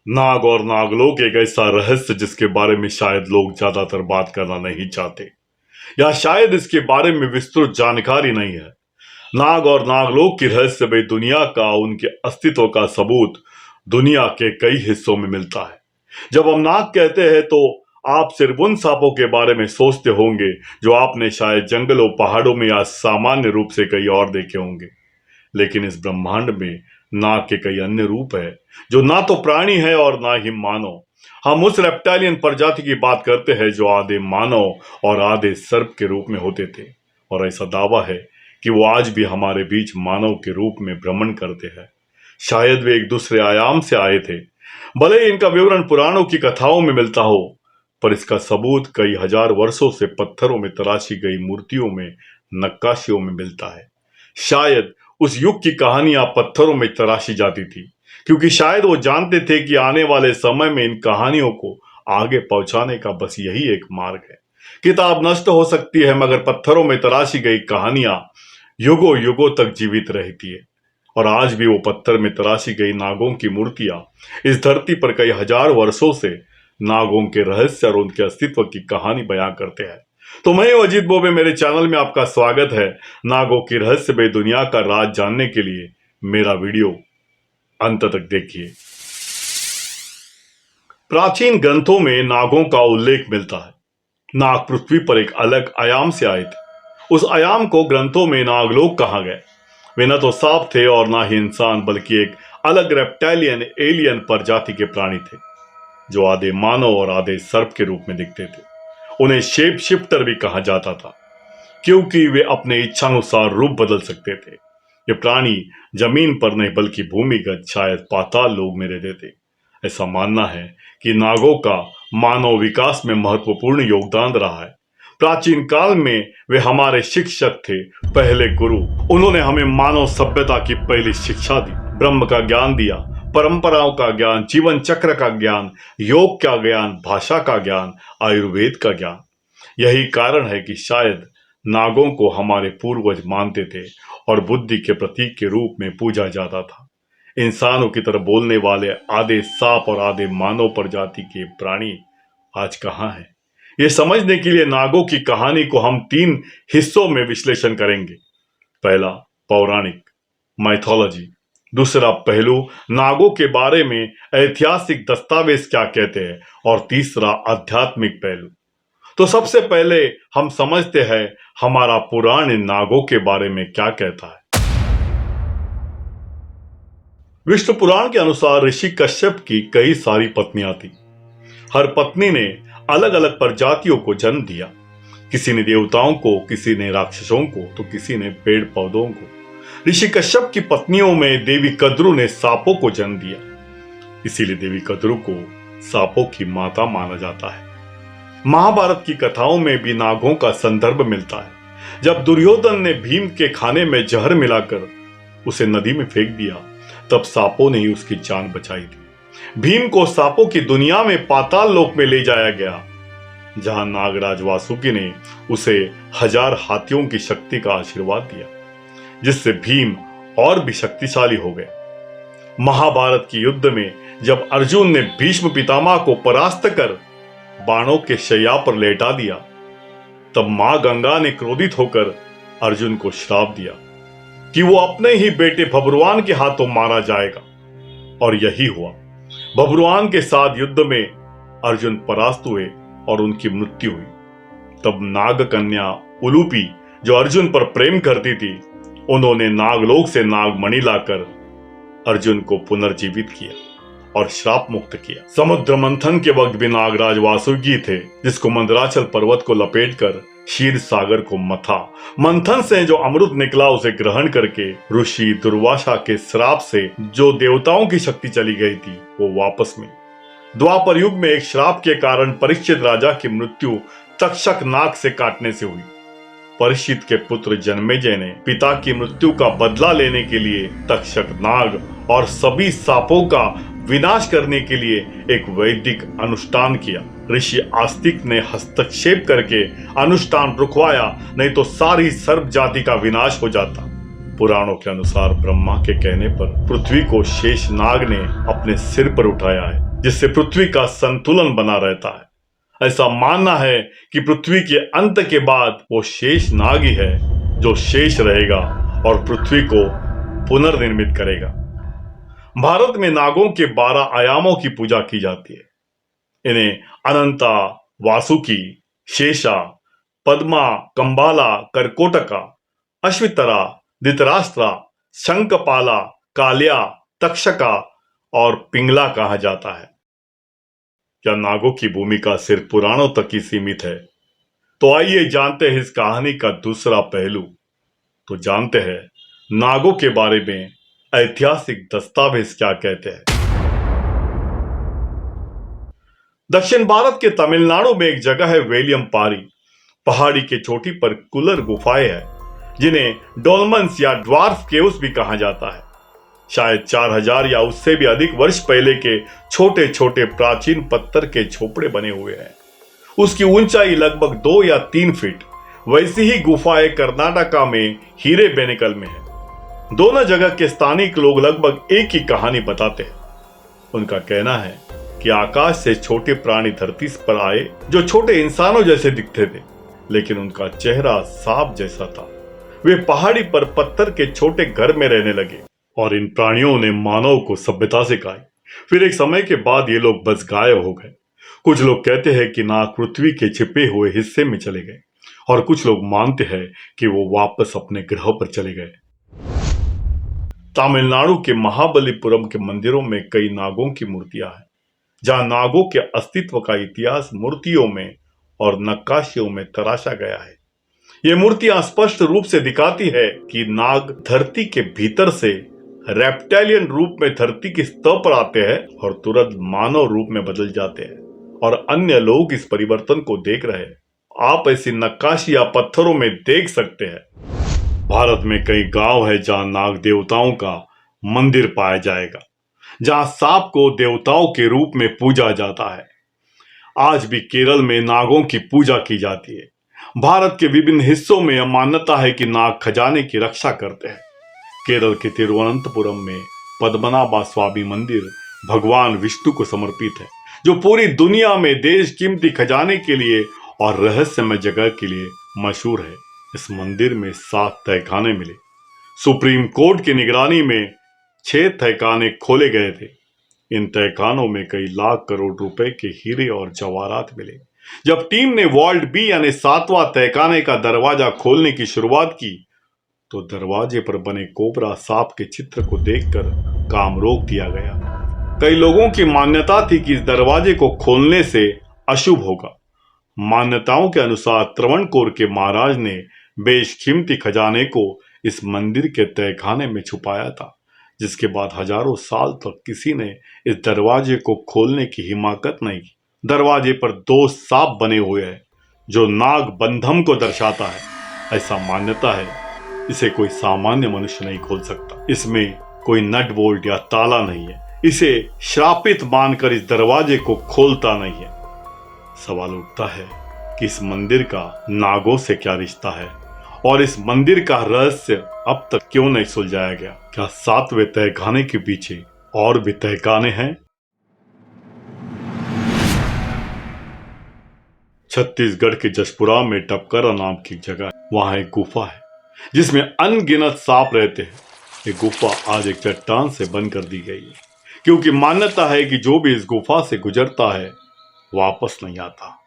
नाग और नागलोक एक ऐसा रहस्य जिसके बारे में शायद लोग ज्यादातर बात करना नहीं चाहते, या शायद इसके बारे में विस्तृत जानकारी नहीं है। नाग और नागलोक की रहस्यमय दुनिया का, उनके अस्तित्व का सबूत दुनिया के कई हिस्सों में मिलता है। जब हम नाग कहते हैं तो आप सिर्फ उन सांपों के बारे में सोचते होंगे जो आपने शायद जंगलों, पहाड़ों में या सामान्य रूप से कहीं और देखे होंगे। लेकिन इस ब्रह्मांड में नाग के कई अन्य रूप है जो ना तो प्राणी है और ना ही मानव। हम उस रेप्टाइलियन प्रजाति की बात करते हैं जो आधे मानव और आधे सर्प के रूप में होते थे, और ऐसा दावा है कि वो आज भी हमारे बीच मानव के रूप में भ्रमण करते हैं। शायद वे एक दूसरे आयाम से आए थे। भले ही इनका विवरण पुराणों की कथाओं में मिलता हो, पर इसका सबूत कई हजार वर्षों से पत्थरों में तराशी गई मूर्तियों में, नक्काशियों में मिलता है। शायद उस युग की कहानियां पत्थरों में तराशी जाती थी, क्योंकि शायद वो जानते थे कि आने वाले समय में इन कहानियों को आगे पहुंचाने का बस यही एक मार्ग है। किताब नष्ट हो सकती है, मगर पत्थरों में तराशी गई कहानियां युगों युगों तक जीवित रहती है। और आज भी वो पत्थर में तराशी गई नागों की मूर्तियां इस धरती पर कई हजार वर्षों से नागों के रहस्य और उनके अस्तित्व की कहानी बयां करते हैं। तो मैं हूं अजीत बोबे, मेरे चैनल में आपका स्वागत है। नागों की रहस्यमय दुनिया का राज जानने के लिए मेरा वीडियो अंत तक देखिए। प्राचीन ग्रंथों में नागों का उल्लेख मिलता है। नाग पृथ्वी पर एक अलग आयाम से आए थे। उस आयाम को ग्रंथों में नागलोक कहा गया। वे न तो सांप थे और ना ही इंसान, बल्कि एक अलग रेप्टाइलियन एलियन प्रजाति के प्राणी थे जो आधे मानव और आधे सर्प के रूप में दिखते थे। उन्हें शेप शिफ्टर भी कहा जाता था, क्योंकि वे अपने इच्छानुसार रूप बदल सकते थे। ये प्राणी जमीन पर नहीं बल्कि भूमिगत, शायद पाताल लोक में रहते थे। ऐसा मानना है कि नागों का मानव विकास में महत्वपूर्ण योगदान रहा है। प्राचीन काल में वे हमारे शिक्षक थे, पहले गुरु। उन्होंने हमें मानव सभ्यता की पहली शिक्षा दी, ब्रह्म का ज्ञान दिया, परंपराओं का ज्ञान, जीवन चक्र का ज्ञान, योग का ज्ञान, भाषा का ज्ञान, आयुर्वेद का ज्ञान। यही कारण है कि शायद नागों को हमारे पूर्वज मानते थे और बुद्धि के प्रतीक के रूप में पूजा जाता था। इंसानों की तरह बोलने वाले आधे सांप और आधे मानव प्रजाति के प्राणी आज कहाँ हैं? ये समझने के लिए नागों की कहानी को हम 3 हिस्सों में विश्लेषण करेंगे। पहला, पौराणिक माइथोलॉजी। दूसरा पहलू, नागों के बारे में ऐतिहासिक दस्तावेज क्या कहते हैं। और तीसरा, आध्यात्मिक पहलू। तो सबसे पहले हम समझते हैं हमारा पुराण इन नागों के बारे में क्या कहता है। विष्णु पुराण के अनुसार ऋषि कश्यप की कई सारी पत्नियां थी। हर पत्नी ने अलग अलग प्रजातियों को जन्म दिया। किसी ने देवताओं को, किसी ने राक्षसों को, तो किसी ने पेड़ पौधों को। ऋषि कश्यप की पत्नियों में देवी कद्रु ने सांपों को जन्म दिया, इसीलिए देवी कद्रु को सांपों की माता माना जाता है। महाभारत की कथाओं में भी नागों का संदर्भ मिलता है। जब दुर्योधन ने भीम के खाने में जहर मिलाकर उसे नदी में फेंक दिया, तब सांपों ने ही उसकी जान बचाई थी। भीम को सांपों की दुनिया में पाताल लोक में ले जाया गया, जहां नागराज वासुकी ने उसे 1000 हाथियों की शक्ति का आशीर्वाद दिया, जिससे भीम और भी शक्तिशाली हो गए। महाभारत के युद्ध में जब अर्जुन ने भीष्म पितामह को परास्त कर बाणों के शैया पर लेटा दिया, तब मां गंगा ने क्रोधित होकर अर्जुन को श्राप दिया कि वो अपने ही बेटे भबरुआन के हाथों मारा जाएगा। और यही हुआ। भबरुआन के साथ युद्ध में अर्जुन परास्त हुए और उनकी मृत्यु हुई। तब नाग कन्या उलूपी, जो अर्जुन पर प्रेम करती थी, उन्होंने नागलोक से नागमणि लाकर अर्जुन को पुनर्जीवित किया और श्राप मुक्त किया। समुद्र मंथन के वक्त भी नागराज वासुकी थे, जिसको मंदराचल पर्वत को लपेटकर क्षीर सागर को मथा। मंथन से जो अमृत निकला उसे ग्रहण करके ऋषि दुर्वासा के श्राप से जो देवताओं की शक्ति चली गई थी, वो वापस मिली। द्वापर युग में एक श्राप के कारण परीक्षित राजा की मृत्यु तक्षक नाग से काटने से हुई। परीक्षित के पुत्र जन्मेजय ने पिता की मृत्यु का बदला लेने के लिए तक्षक नाग और सभी सांपों का विनाश करने के लिए एक वैदिक अनुष्ठान किया। ऋषि आस्तिक ने हस्तक्षेप करके अनुष्ठान रुकवाया, नहीं तो सारी सर्प जाति का विनाश हो जाता। पुराणों के अनुसार ब्रह्मा के कहने पर पृथ्वी को शेष नाग ने अपने सिर पर उठाया है। जिससे पृथ्वी का संतुलन बना रहता है। ऐसा मानना है कि पृथ्वी के अंत के बाद वो शेष नाग ही है जो शेष रहेगा और पृथ्वी को पुनर्निर्मित करेगा। भारत में नागों के 12 आयामों की पूजा की जाती है। इन्हें अनंता, वासुकी, शेषा, पद्मा, कंबाला, करकोटका, अश्वितरा, धृतराष्ट्रा, शंखपाला, काल्या, तक्षका और पिंगला कहा जाता है। क्या नागों की भूमिका सिर्फ पुराणों तक ही सीमित है? तो आइए जानते हैं इस कहानी का दूसरा पहलू। तो जानते हैं नागों के बारे में ऐतिहासिक दस्तावेज क्या कहते हैं। दक्षिण भारत के तमिलनाडु में एक जगह है वेलियम पारी। पहाड़ी के चोटी पर कुलर गुफाएं हैं जिन्हें डोलमन्स या ड्वार्फ केव्स भी कहा जाता है। शायद 4000 या उससे भी अधिक वर्ष पहले के छोटे छोटे प्राचीन पत्थर के झोपड़े बने हुए हैं। उसकी ऊंचाई लगभग 2 या 3 फीट। वैसी ही गुफाएं कर्नाटका में हीरे बेनेकल में है। दोनों जगह के स्थानीय लोग लगभग एक ही कहानी बताते हैं। उनका कहना है कि आकाश से छोटे प्राणी धरती पर आए जो छोटे इंसानों जैसे दिखते थे, लेकिन उनका चेहरा सांप जैसा था। वे पहाड़ी पर पत्थर के छोटे घर में रहने लगे और इन प्राणियों ने मानव को सभ्यता सिखाई। फिर एक समय के बाद ये लोग बस गायब हो गए। कुछ लोग कहते हैं कि नाग पृथ्वी के छिपे हुए हिस्से में चले गए और कुछ लोग मानते हैं कि वो वापस अपने ग्रह पर चले गए। तमिलनाडु के महाबलीपुरम के मंदिरों में कई नागों की मूर्तियां हैं, जहां नागों के अस्तित्व का इतिहास मूर्तियों में और नक्काशियों में तराशा गया है। ये मूर्तियां स्पष्ट रूप से दिखाती है कि नाग धरती के भीतर से रेप्टाइलियन रूप में धरती की सतह पर आते हैं और तुरंत मानव रूप में बदल जाते हैं और अन्य लोग इस परिवर्तन को देख रहे हैं। आप ऐसी नक्काशी या पत्थरों में देख सकते हैं। भारत में कई गांव है जहां नाग देवताओं का मंदिर पाया जाएगा, जहां सांप को देवताओं के रूप में पूजा जाता है। आज भी केरल में नागों की पूजा की जाती है। भारत के विभिन्न हिस्सों में यह मान्यता है कि नाग खजाने की रक्षा करते हैं। केरल के तिरुवनंतपुरम में पद्मनाभ स्वामी मंदिर भगवान विष्णु को समर्पित है, जो पूरी दुनिया में देश कीमती खजाने के लिए और रहस्यमय जगह के लिए मशहूर है। इस मंदिर में 7 तहखाने मिले। सुप्रीम कोर्ट की निगरानी में 6 तहखाने खोले गए थे। इन तहखानों में कई लाख करोड़ रुपए के हीरे और जवाहरात मिले। जब टीम ने वॉल्ट बी यानी 7वां तहखाने का दरवाजा खोलने की शुरुआत की तो दरवाजे पर बने कोबरा सांप के चित्र को देखकर काम रोक दिया गया। कई लोगों की मान्यता थी कि इस दरवाजे को खोलने से अशुभ होगा। मान्यताओं के अनुसार त्रावणकोर के महाराज ने बेशकीमती खजाने को इस मंदिर के तहखाने में छुपाया था, जिसके बाद हजारों साल तक किसी ने इस दरवाजे को खोलने की हिम्मत नहीं की। दरवाजे पर 2 सांप बने हुए हैं जो नाग बंधम को दर्शाता है। ऐसा मान्यता है इसे कोई सामान्य मनुष्य नहीं खोल सकता। इसमें कोई नट बोल्ट या ताला नहीं है। इसे श्रापित मानकर इस दरवाजे को खोलता नहीं है। सवाल उठता है कि इस मंदिर का नागों से क्या रिश्ता है और इस मंदिर का रहस्य अब तक क्यों नहीं सुलझाया गया। क्या 7वें तहखाने के पीछे और भी तहखाने हैं? छत्तीसगढ़ के जसपुरा में टपकरा नाम की जगह है। वहां एक गुफा है जिसमें अनगिनत सांप रहते हैं। ये गुफा आज एक चट्टान से बंद कर दी गई है, क्योंकि मान्यता है कि जो भी इस गुफा से गुजरता है वापस नहीं आता।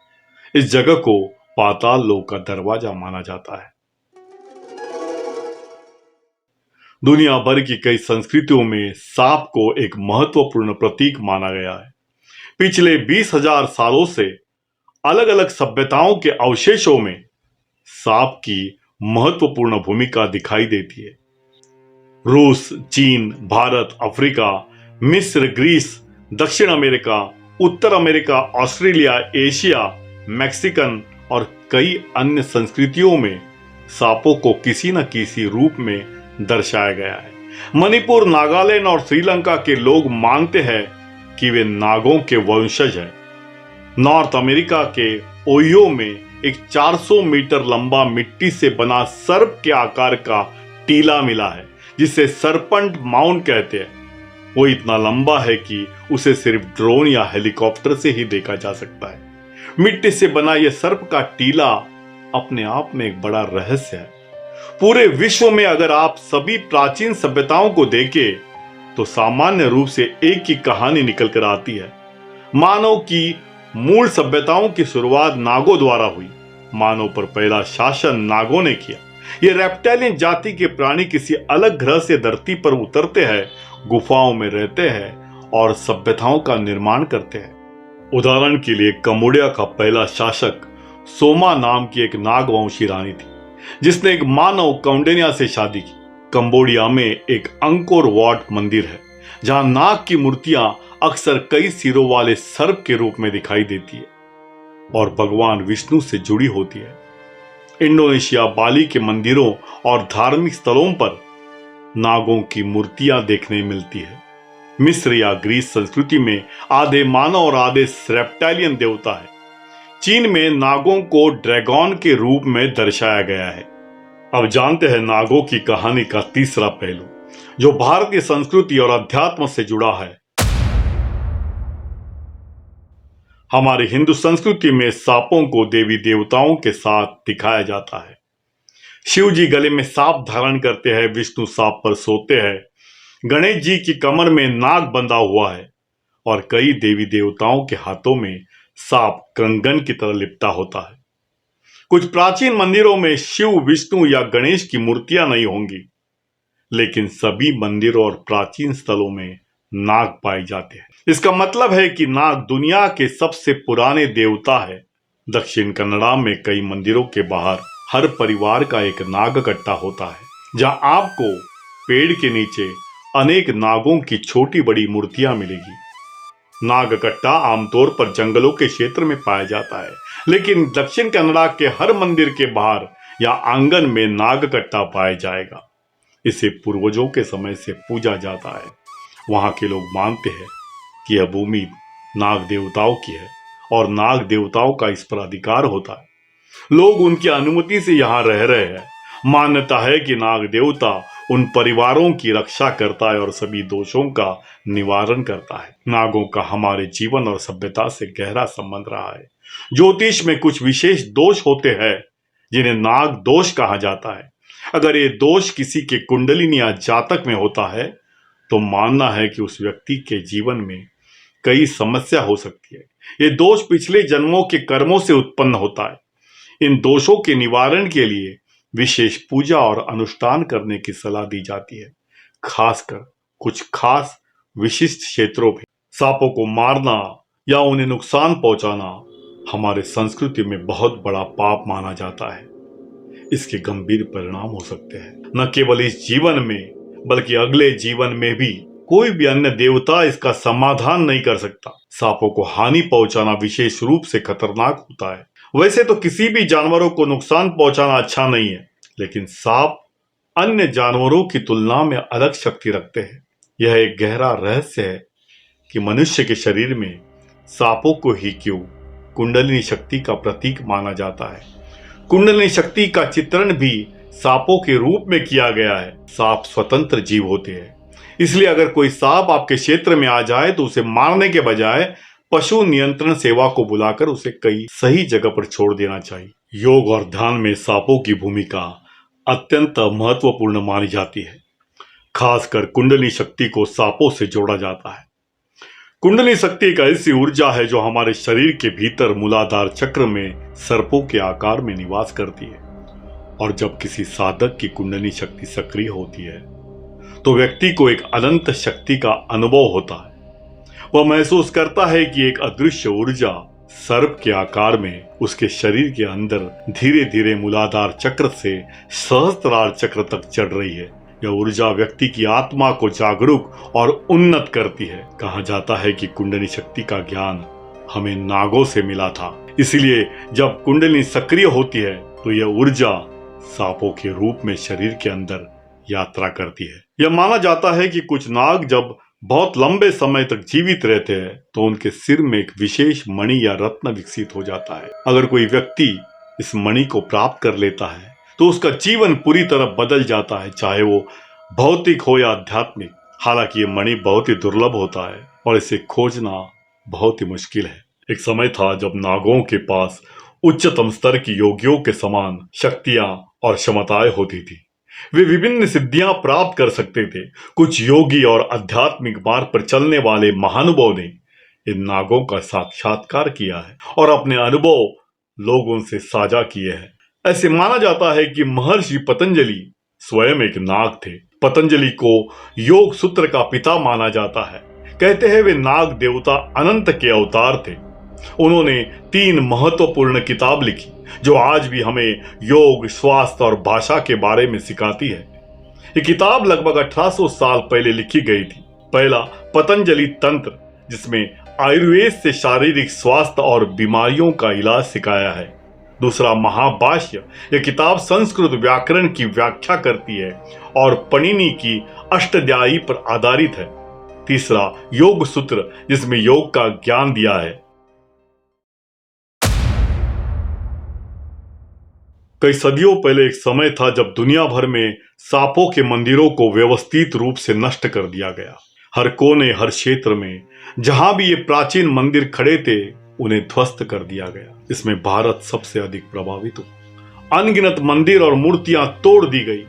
इस जगह को पाताल लोक का दरवाजा माना जाता है। दुनिया भर की कई संस्कृतियों में सांप को एक महत्वपूर्ण प्रतीक माना गया है। पिछले 20,000 सालों से अलग अलग सभ्यताओं के अवशेषों में सांप की महत्वपूर्ण भूमिका दिखाई देती है। रूस, चीन, भारत, अफ्रीका, मिस्र, ग्रीस, दक्षिण अमेरिका, उत्तर अमेरिका, ऑस्ट्रेलिया, एशिया, मैक्सिकन और कई अन्य संस्कृतियों में सांपों को किसी न किसी रूप में दर्शाया गया है। मणिपुर, नागालैंड और श्रीलंका के लोग मानते हैं कि वे नागों के वंशज हैं। नॉर्थ अमेरिका के ओहियो में एक 400 मीटर लंबा मिट्टी से बना सर्प के आकार का टीला मिला है, जिसे सरपंट माउंट कहते हैं। वो इतना लंबा है कि उसे सिर्फ ड्रोन या हेलीकॉप्टर से ही देखा जा सकता है। मिट्टी से बना यह सर्प का टीला अपने आप में एक बड़ा रहस्य है। पूरे विश्व में अगर आप सभी प्राचीन सभ्यताओं को देखें तो सामान्य रूप से एक ही कहानी निकल कर आती है। मानव की मूल सभ्यताओं की शुरुआत नागों द्वारा हुई। मानव पर पहला शासन नागों ने किया। ये रेप्टाइलियन जाति के प्राणी किसी अलग ग्रह से धरती पर उतरते हैं, गुफाओं में रहते हैं और सभ्यताओं का निर्माण करते हैं। उदाहरण के लिए कंबोडिया का पहला शासक सोमा नाम की एक नागवंशी रानी थी, जिसने एक मानव कौंडिन्या से शादी की। कंबोडिया में एक अंकोर वाट मंदिर है, जहां नाग की मूर्तियां अक्सर कई सिरों वाले सर्प के रूप में दिखाई देती है और भगवान विष्णु से जुड़ी होती है। इंडोनेशिया बाली के मंदिरों और धार्मिक स्थलों पर नागों की मूर्तियां देखने मिलती है। मिस्र या ग्रीस संस्कृति में आधे मानव और आधे रेप्टाइलियन देवता है। चीन में नागों को ड्रैगन के रूप में दर्शाया गया है। अब जानते हैं नागों की कहानी का तीसरा पहलू, जो भारतीय संस्कृति और अध्यात्म से जुड़ा है। हमारी हिंदू संस्कृति में सांपों को देवी देवताओं के साथ दिखाया जाता है। शिव जी गले में सांप धारण करते हैं, विष्णु सांप पर सोते हैं, गणेश जी की कमर में नाग बंधा हुआ है और कई देवी देवताओं के हाथों में सांप कंगन की तरह लिपटा होता है। कुछ प्राचीन मंदिरों में शिव, विष्णु या गणेश की मूर्तियां नहीं होंगी, लेकिन सभी मंदिरों और प्राचीन स्थलों में नाग पाए जाते हैं। इसका मतलब है कि नाग दुनिया के सबसे पुराने देवता है। दक्षिण कन्नड़ा में कई मंदिरों के बाहर हर परिवार का एक नाग कट्टा होता है, जहां आपको पेड़ के नीचे अनेक नागों की छोटी बड़ी मूर्तियां मिलेगी। नाग कट्टा आमतौर पर जंगलों के क्षेत्र में पाया जाता है, लेकिन दक्षिण कन्नड़ा के हर मंदिर के बाहर या आंगन में नाग कट्टा पाया जाएगा। इसे पूर्वजों के समय से पूजा जाता है। वहां के लोग मानते हैं कि यह भूमि नाग देवताओं की है और नाग देवताओं का इस पर अधिकार होता है। लोग उनकी अनुमति से यहाँ रह रहे हैं। मान्यता है कि नाग देवता उन परिवारों की रक्षा करता है और सभी दोषों का निवारण करता है। नागों का हमारे जीवन और सभ्यता से गहरा संबंध रहा है। ज्योतिष में कुछ विशेष दोष होते हैं जिन्हें नाग दोष कहा जाता है। अगर ये दोष किसी के कुंडलिनी या जातक में होता है तो मानना है कि उस व्यक्ति के जीवन में कई समस्या हो सकती है। ये दोष पिछले जन्मों के कर्मों से उत्पन्न होता है। इन दोषों के निवारण के लिए विशेष पूजा और अनुष्ठान करने की सलाह दी जाती है, खासकर कुछ खास विशिष्ट क्षेत्रों में। सांपों को मारना या उन्हें नुकसान पहुंचाना हमारे संस्कृति में बहुत बड़ा पाप माना जाता है। इसके गंभीर परिणाम हो सकते हैं, न केवल इस जीवन में बल्कि अगले जीवन में भी। कोई भी अन्य देवता इसका समाधान नहीं कर सकता। सांपों को हानि पहुंचाना विशेष रूप से खतरनाक होता है। वैसे तो किसी भी जानवरों को नुकसान पहुंचाना अच्छा नहीं है, लेकिन सांप अन्य जानवरों की तुलना में अलग शक्ति रखते हैं। यह एक गहरा रहस्य है कि मनुष्य के शरीर में सांपों को ही क्यों कुंडलिनी शक्ति का प्रतीक माना जाता है। कुंडलिनी शक्ति का चित्रण भी सांपों के रूप में किया गया है। सांप स्वतंत्र जीव होते हैं, इसलिए अगर कोई सांप आपके क्षेत्र में आ जाए तो उसे मारने के बजाय पशु नियंत्रण सेवा को बुलाकर उसे कई सही जगह पर छोड़ देना चाहिए। योग और ध्यान में सांपों की भूमिका अत्यंत महत्वपूर्ण मानी जाती है। खासकर कुंडली शक्ति को सांपों से जोड़ा जाता है। कुंडली शक्ति एक ऐसी ऊर्जा है जो हमारे शरीर के भीतर मूलाधार चक्र में सर्पों के आकार में निवास करती है, और जब किसी साधक की कुंडली शक्ति सक्रिय होती है तो व्यक्ति को एक अनंत शक्ति का अनुभव होता है। वह महसूस करता है कि एक अदृश्य ऊर्जा सर्प के आकार में उसके शरीर के अंदर धीरे धीरे मूलाधार चक्र से सहस्त्रार चक्र तक चढ़ रही है। यह ऊर्जा व्यक्ति की आत्मा को जागरूक और उन्नत करती है। कहा जाता है कि कुंडली शक्ति का ज्ञान हमें नागों से मिला था, इसलिए जब कुंडली सक्रिय होती है तो यह ऊर्जा सांपों के रूप में शरीर के अंदर यात्रा करती है। यह माना जाता है कि कुछ नाग जब बहुत लंबे समय तक जीवित रहते हैं तो उनके सिर में एक विशेष मणि या रत्न विकसित हो जाता है। अगर कोई व्यक्ति इस मणि को प्राप्त कर लेता है तो उसका जीवन पूरी तरह बदल जाता है, चाहे वो भौतिक हो या आध्यात्मिक। हालांकि ये मणि बहुत ही दुर्लभ होता है और इसे खोजना बहुत ही मुश्किल है। एक समय था जब नागों के पास उच्चतम स्तर की योगियों के समान शक्तियां और क्षमताएं होती थी। वे विभिन्न सिद्धियां प्राप्त कर सकते थे। कुछ योगी और आध्यात्मिक मार्ग पर चलने वाले महानुभाव ने इन नागों का साक्षात्कार किया है और अपने अनुभव लोगों से साझा किए हैं। ऐसे माना जाता है कि महर्षि पतंजलि स्वयं एक नाग थे। पतंजलि को योग सूत्र का पिता माना जाता है। कहते हैं वे नाग देवता अनंत के अवतार थे। उन्होंने 3 महत्वपूर्ण किताब लिखी जो आज भी हमें योग, स्वास्थ्य और भाषा के बारे में सिखाती है। ये किताब लगभग 1800 साल पहले लिखी गई थी। पहला पतंजलि तंत्र, जिसमें आयुर्वेद से शारीरिक स्वास्थ्य और बीमारियों का इलाज सिखाया है। दूसरा महाभाष्य, यह किताब संस्कृत व्याकरण की व्याख्या करती है और पणिनि की अष्टाध्यायी पर आधारित है। तीसरा योग सूत्र, जिसमें योग का ज्ञान दिया है। कई सदियों पहले एक समय था जब दुनिया भर में सांपों के मंदिरों को व्यवस्थित रूप से नष्ट कर दिया गया। हर कोने, हर क्षेत्र में जहां भी ये प्राचीन मंदिर खड़े थे, उन्हें ध्वस्त कर दिया गया। इसमें भारत सबसे अधिक प्रभावित हुआ। अनगिनत मंदिर और मूर्तियां तोड़ दी गई,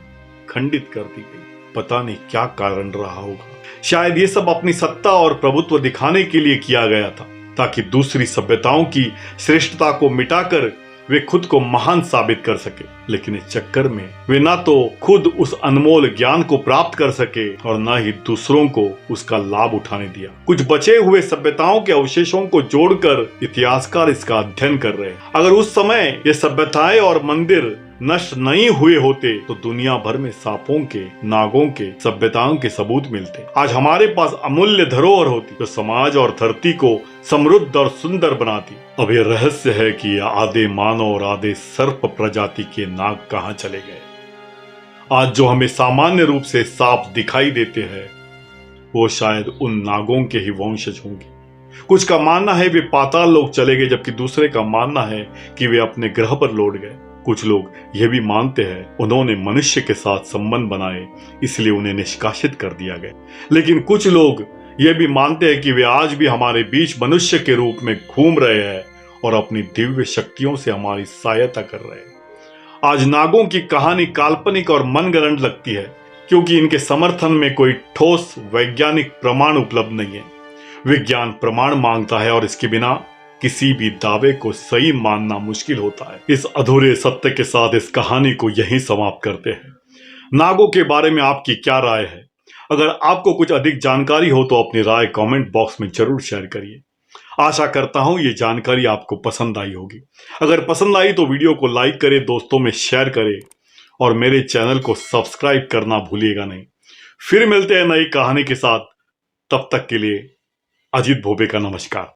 खंडित कर दी गई। पता नहीं क्या कारण रहा होगा। शायद ये सब अपनी सत्ता और प्रभुत्व दिखाने के लिए किया गया था, ताकि दूसरी सभ्यताओं की श्रेष्ठता को मिटाकर वे खुद को महान साबित कर सके। लेकिन इस चक्कर में वे ना तो खुद उस अनमोल ज्ञान को प्राप्त कर सके और ना ही दूसरों को उसका लाभ उठाने दिया। कुछ बचे हुए सभ्यताओं के अवशेषों को जोड़कर इतिहासकार इसका अध्ययन कर रहे हैं। अगर उस समय ये सभ्यताएं और मंदिर नष्ट नहीं हुए होते तो दुनिया भर में सांपों के, नागों के, सभ्यताओं के सबूत मिलते। आज हमारे पास अमूल्य धरोहर होती जो समाज और धरती को समृद्ध और सुंदर बनाती। अब ये रहस्य है कि आधे मानव और आधे सर्प प्रजाति के नाग कहां चले गए। आज जो हमें सामान्य रूप से सांप दिखाई देते हैं, वो शायद उन नागों के ही वंशज होंगे। कुछ का मानना है वे पाताल लोक चले गए, जबकि दूसरे का मानना है कि वे अपने ग्रह पर लौट गए। कुछ लोग यह भी मानते हैं उन्होंने मनुष्य के साथ संबंध बनाए, इसलिए उन्हें निष्कासित कर दिया गया। लेकिन कुछ लोग यह भी मानते हैं कि वे आज भी हमारे बीच मनुष्य के रूप में घूम रहे हैं और अपनी दिव्य शक्तियों से हमारी सहायता कर रहे हैं। आज नागों की कहानी काल्पनिक और मनगढ़ंत लगती है, क्योंकि इनके समर्थन में कोई ठोस वैज्ञानिक प्रमाण उपलब्ध नहीं है। विज्ञान प्रमाण मांगता है और इसके बिना किसी भी दावे को सही मानना मुश्किल होता है। इस अधूरे सत्य के साथ इस कहानी को यहीं समाप्त करते हैं। नागों के बारे में आपकी क्या राय है? अगर आपको कुछ अधिक जानकारी हो तो अपनी राय कमेंट बॉक्स में जरूर शेयर करिए। आशा करता हूं ये जानकारी आपको पसंद आई होगी। अगर पसंद आई तो वीडियो को लाइक करें, दोस्तों में शेयर करें और मेरे चैनल को सब्सक्राइब करना भूलिएगा नहीं। फिर मिलते हैं नई कहानी के साथ। तब तक के लिए अजीत भोबे का नमस्कार।